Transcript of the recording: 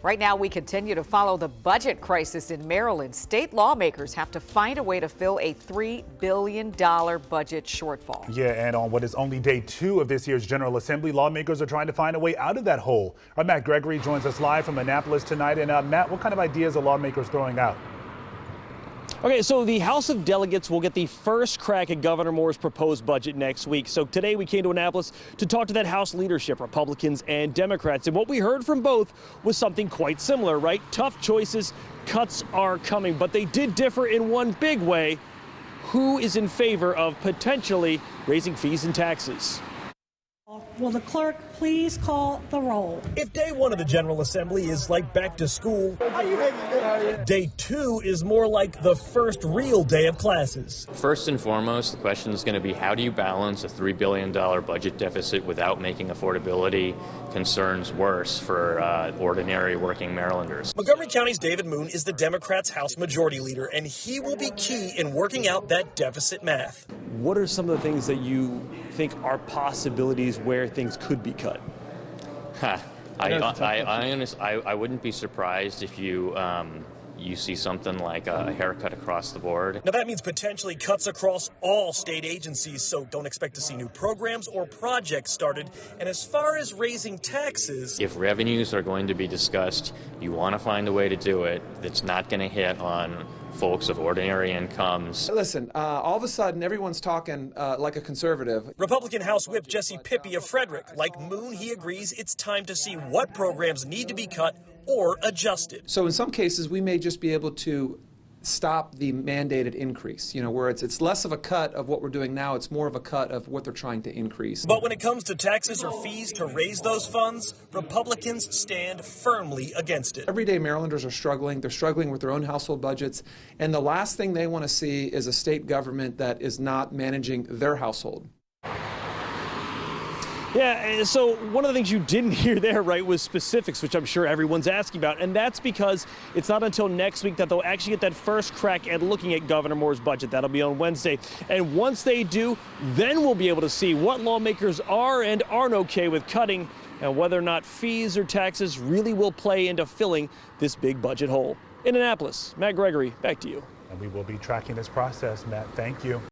Right now, we continue to follow the budget crisis in Maryland. State lawmakers have to find a way to fill a $3 billion budget shortfall. Yeah, and on what is only day 2 of this year's General Assembly, lawmakers are trying to find a way out of that hole. Our Matt Gregory joins us live from Annapolis tonight. And Matt, what kind of ideas are lawmakers throwing out? Okay, so the House of Delegates will get the first crack at Governor Moore's proposed budget next week. So today we came to Annapolis to talk to that House leadership, Republicans and Democrats. And what we heard from both was something quite similar, right? Tough choices, cuts are coming, but they did differ in one big way. Who is in favor of potentially raising fees and taxes? Will the clerk please call the roll? If day 1 of the General Assembly is like back to school, day 2 is more like the first real day of classes. First and foremost, the question is going to be, how do you balance a $3 billion budget deficit without making affordability concerns worse for ordinary working Marylanders? Montgomery County's David Moon is the Democrats' House Majority Leader, and he will be key in working out that deficit math. What are some of the things that you think are possibilities where things could be cut? I wouldn't be surprised if you see something like a haircut across the board. Now that means potentially cuts across all state agencies, so don't expect to see new programs or projects started. And as far as raising taxes, if revenues are going to be discussed, you want to find a way to do it that's not going to hit on folks of ordinary incomes. Listen, all of a sudden, everyone's talking like a conservative. Republican House Whip Jesse Pippy of Frederick, like Moon, he agrees it's time to see what programs need to be cut or adjusted. So in some cases, we may just be able to stop the mandated increase, where it's less of a cut of what we're doing now, it's more of a cut of what they're trying to increase. But when it comes to taxes or fees to raise those funds, Republicans stand firmly against it. Everyday Marylanders are struggling. They're struggling with their own household budgets. And the last thing they want to see is a state government that is not managing their household. Yeah, so one of the things you didn't hear there, right, was specifics, which I'm sure everyone's asking about. And that's because it's not until next week that they'll actually get that first crack at looking at Governor Moore's budget. That'll be on Wednesday. And once they do, then we'll be able to see what lawmakers are and aren't okay with cutting and whether or not fees or taxes really will play into filling this big budget hole. In Annapolis, Matt Gregory, back to you. And we will be tracking this process, Matt. Thank you.